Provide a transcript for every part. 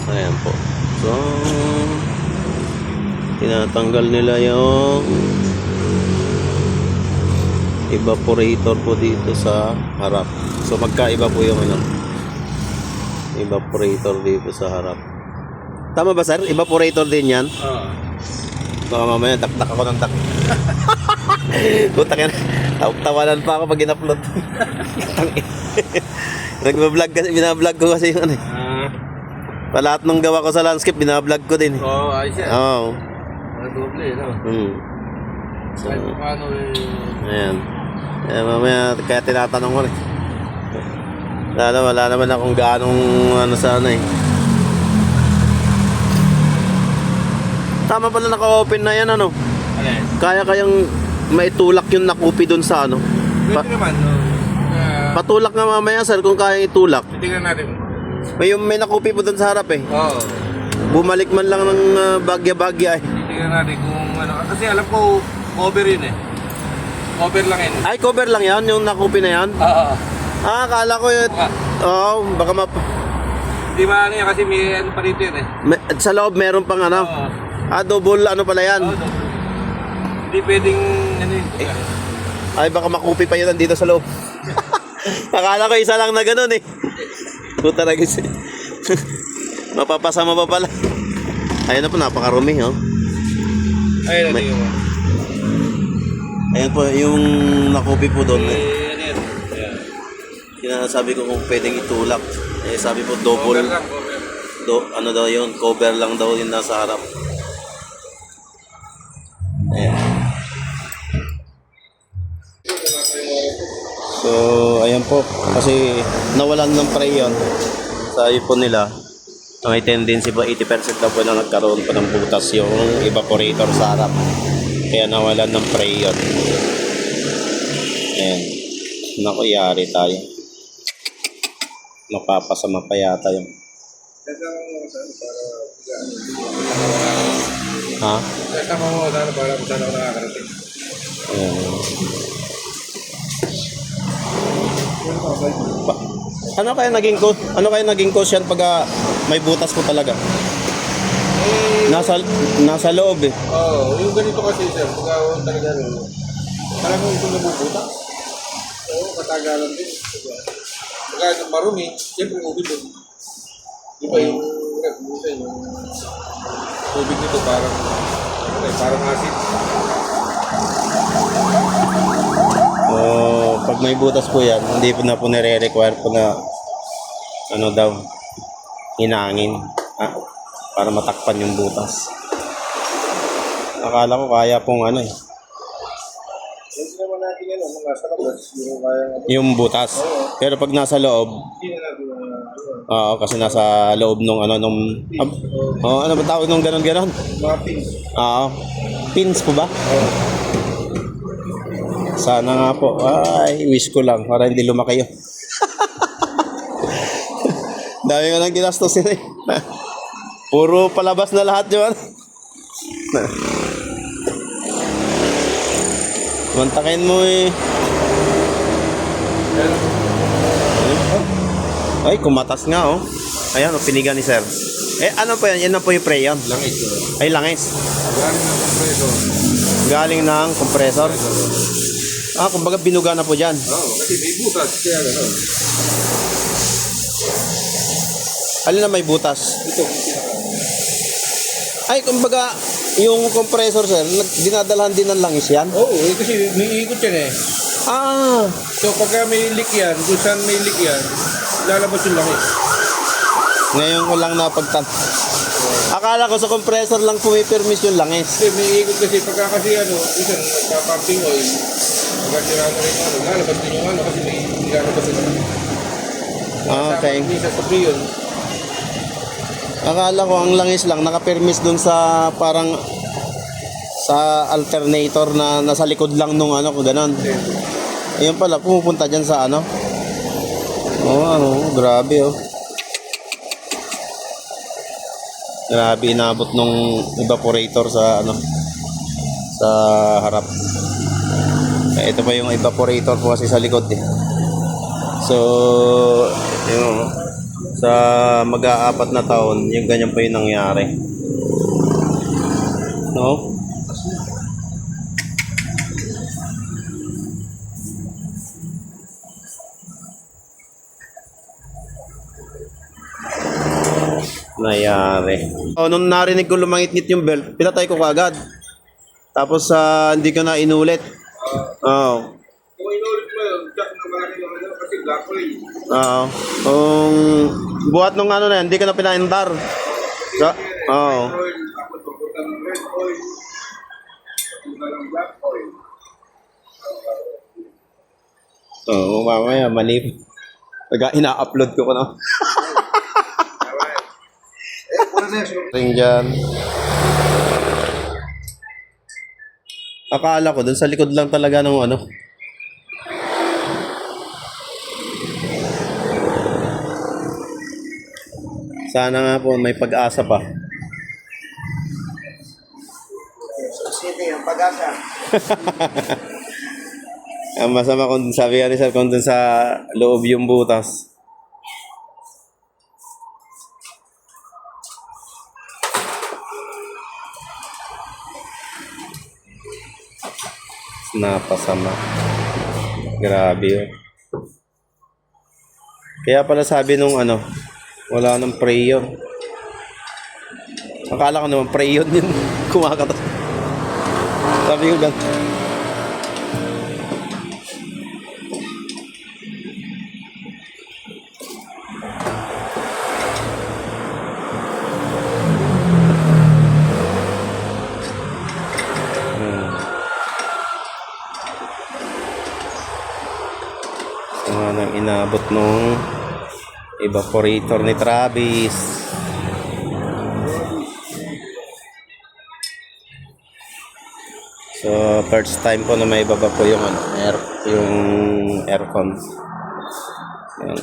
Ayan po. So, tinatanggal nila yung evaporator po dito sa harap. So, magkaiba po yung ano, evaporator dito sa harap. Tama ba, sir? Evaporator din yan? Oo. Baka mamaya, dakdak ako ng Butak yan. Tawanan pa ako pag in-upload. Nag-vlog kasi, binablog ko kasi yung ano eh. Lahat ng gawa ko sa landscape, binablog ko din. Oo, ayos yan. Oo. Doble, no? So, Kahit paano eh. ayan. Ayan, mamaya, kaya tinatanong ko rin. Wala naman akong gaanong ano sa ano eh. Tama pala naka-open na yan ano. Alin? Kayang maitulak yung nakupi dun sa ano. Pwede naman, no? Patulak nga mamaya sir kung kayang itulak. Titignan natin. May nakupi po dun sa harap eh. Oo. Bumalik man lang ng bagya-bagya eh. Titignan natin kung ano. Kasi alam ko, cover yun eh. Cover lang yun. Ay, cover lang yan, yung nakupi na yan. Oo. Akala ko yun. Oo, baka Di ba ano yan kasi may ano pa rito yun eh. sa loob meron pang ano. Oo. Double ano pala yan. Oo, hindi pwedeng ano yun. Ay, baka makupi pa yun nandito sa loob. Akala ko isa lang na ganun eh. Puta na guys. Mapapasama pa pala. Ayun na po, napakarumi oh. Ayun, ano yun. Ayan po, yung nakupi po doon eh. Ano yan? Sinasabi ko kung pwedeng itulak. Eh, sabi po double. Cover lang, cover. Ano daw yun, cover lang daw yun nasa harap. Ayan. So, ayan po. Kasi nawalan ng pre yun sa iPhone nila. May tendency po 80% daw po na nagkaroon po ng butas yung evaporator sa harap. Kaya nawalan ng pre yun. Ayan. Naku, yari tayo. Mapapasama pa yata yun. Ha? Tama mo sana para kung saan ako nakakarating. Ayan. Ano kaya naging cause yan pag may butas po talaga? Nasa loob eh. Oo, yung ganito kasi sir, pagka talaga rin. Talagang ito nabubuta. Oo, katagalan din. Pagka yung marumi, siyempre ubid doon. Di ba yung tubig nito parang acid. Pag may butas po yan, hindi po na po nire-require po na ano daw, hinangin para matakpan yung butas. Akala ko kaya pong ano eh. Hindi naman natin yan, mga sa labas, yung kaya Yung butas. Pero pag nasa loob, hindi na natin kasi nasa loob nung ano ano ba tawag nung ganon? mga pins. Pins po ba? Sana nga po. Ay, wish ko lang para hindi lumaki yun. Dami ko nang ginastos yun eh. Puro palabas na lahat yun. Mantakin mo eh. Ay, kumatas nga oh. Ayan, piniga ni sir. Ano po yan? Yan na po yung pre yan. Langis. Ay, langis. Galing ng kompreso. Galing ng compressor. Kumbaga binuga na po dyan. Oo, kasi may butas. Kaya gano'n. Alin na may butas? Ito. Ay, kumbaga, yung compressor, sir, dinadalhan din ng langis yan? Oo, kasi may ikot yan eh. So pagka may leak yan, kung saan may leak yan, lalabas yung langis. Ngayon ko lang Akala ko sa compressor lang pumipermis yung langis. Kasi may ikot kasi pagka kasi isang nagpa-pumping oil, pagka sirano rin lalabas din yung kasi may lalabas yung langis. Okay. Minsan sa pre yun. Akala ko ang langis lang nakapermis dun sa parang sa alternator na nasa likod lang nung ganon. Ayun pala, pumupunta dyan sa grabe oh. Grabe inabot nung evaporator sa sa harap. Ito pa yung evaporator po kasi sa likod eh. So, yun. Sa mag-aapat na taon, yung ganyan pa yung nangyari. No? Nangyari. Oh, nung narinig ko lumangit-ngit yung belt, pinatay ko kagad. Tapos hindi ko na inulit. Oo. Kung inulit mo yun, kumain naman yun kasi black oil. Oo. Kung buhat nung ano na yan, hindi ko na pinaindar. Oo. Oil, tapos papunta ng red oil, papunta ng black oil. Oo, mamaya, mali. Ina-upload ko na. Pura na yun. Ring dyan. Akala ko, dun sa likod lang talaga ng ano. Sana nga po may pag-asa pa. City, ang pag-asa. Ang masama kung sabi nga ni Sir, kung dun sa loob yung butas. Napasama. Grabe yun. Kaya pala sabi nung ano, wala nang preyon. Akala ko naman preyon yun. Kumakatas. Sabi ko ganun. Nang inabot nung evaporator ni Travis. So first time po na may ibaba po yung ano, yung aircon. Yan.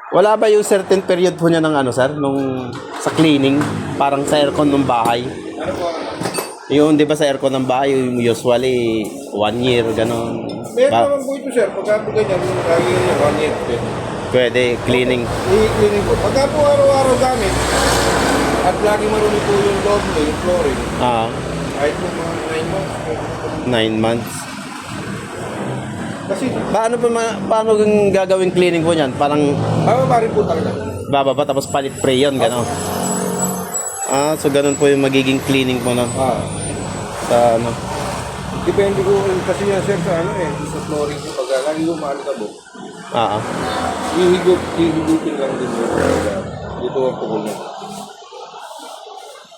Wala ba yung certain period po niya ng ano, sir? Nung sa cleaning, parang sa aircon ng bahay. Ano po? Yung, di ba sa aircon ng bahay, usually 1 year, gano'n. Meron naman po ito, sir. Pagka po ganyan, lagi niya 1 year. Pwede, cleaning. I-cleaning po. Pagka po araw-araw gamit, at lagi marumi po yung loob mo, yung flooring, kahit po mga 9 months. 9 months. Kasi, Paano yung gagawing cleaning po niyan? Parang bababa rin po talaga. bababa tapos palit spray yun, gano'n. So ganun po yung magiging cleaning po nun. Sa ano. Depende ko rin kasi yan, sir, sa ano sa flooring po. Pagka lagi ko maalikabok, hihigutin lang din yun. Dito ang pukul niya.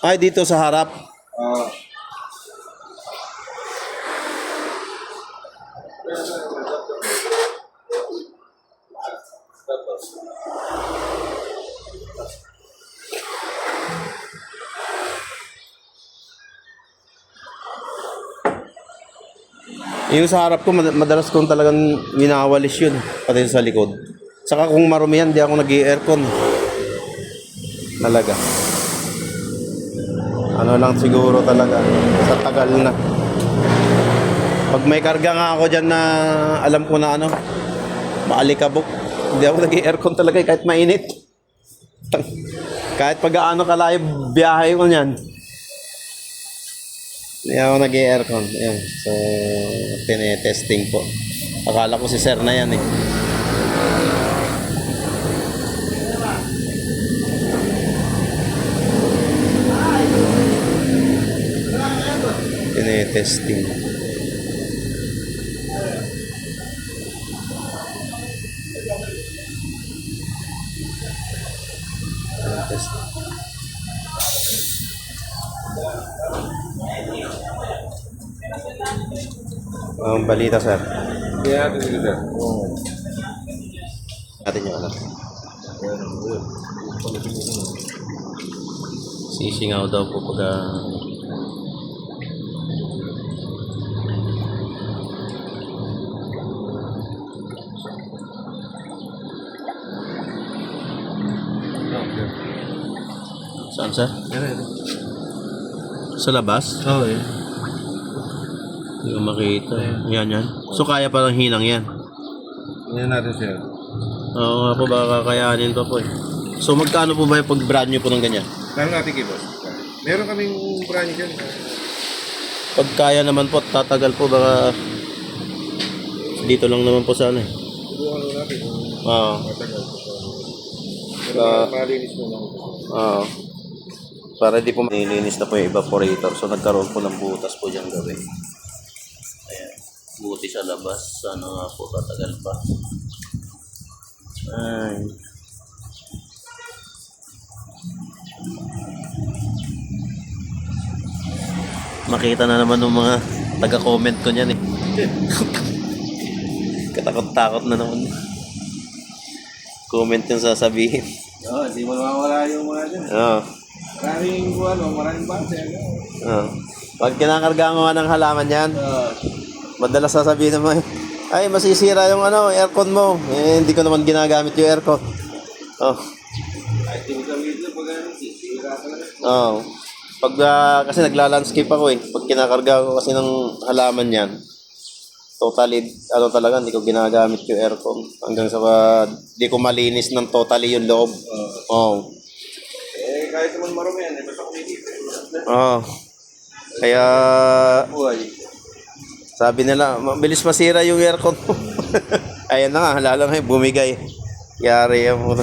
Ay, dito sa harap. Yung sa harap ko, madalas kong talagang winawalis yun. Pati sa likod. Saka kung marumi yan, di ako nag-i-aircon. Talaga. Ano lang siguro talaga. Sa tagal na. Pag may karga nga ako dyan na alam ko na ano, maalikabok. Hindi ako nag-i-aircon talaga kahit mainit. Kahit pag-aano kalayo biyahe ko niyan. Hindi ako nag-i-aircon. Ayan. So, tinetesting po. Akala ko si sir na yan eh. Tinetesting. Tinetesting. Ang balita, sir. Kaya natin dito, sir. Natin yung ano. Sisingaw daw po pag saan, sir? Sa labas? Oo, eh. Hindi ko makita. Yan, yan. So, kaya palang hinang yan. Tingnan natin, sir. Oo nga po, baka kakayanin pa po eh. So, magkano po ba yung pag-brand nyo po ng ganyan? Tanong natin kay boss. Meron kaming brand dyan. Pag kaya naman po, tatagal po, baka dito lang naman po sana eh. Subukan lang natin kung Oo. matagal. Pero malinis mo lang. Oo. Para di po nilinis na po yung evaporator. So, nagkaroon po ng butas po diyang gabi. Ayan. Buti sa labas. Sana nga po, tatagal pa. Ay. Makita na naman ng mga taga-comment ko niyan eh. Katakot-takot na naman. Comment yung sasabihin. Oo, hindi mo nawawala yung mga dyan. Oo. Maraming base. Oo. Pag kinakarga mo nga ng halaman yan, madalas sasabihin naman, ay masisira yung aircon mo. Eh, hindi ko naman ginagamit yung aircon. Oh. Ay, hindi mo gamitin pag sisira ka lang. Oo. Pag kasi nagla-landscape ako eh. Pag kinakarga ko kasi ng halaman yan, totally, talaga, hindi ko ginagamit yung aircon. Hanggang sa di ko malinis ng totally yung loob. Oo. Eh, kahit naman marumi yan, basta kumikita. Oo. Kaya, Buhay. sabi nila, mabilis masira yung aircon mo. Ayan na nga, halala ngayon, bumigay. Yari yan mo.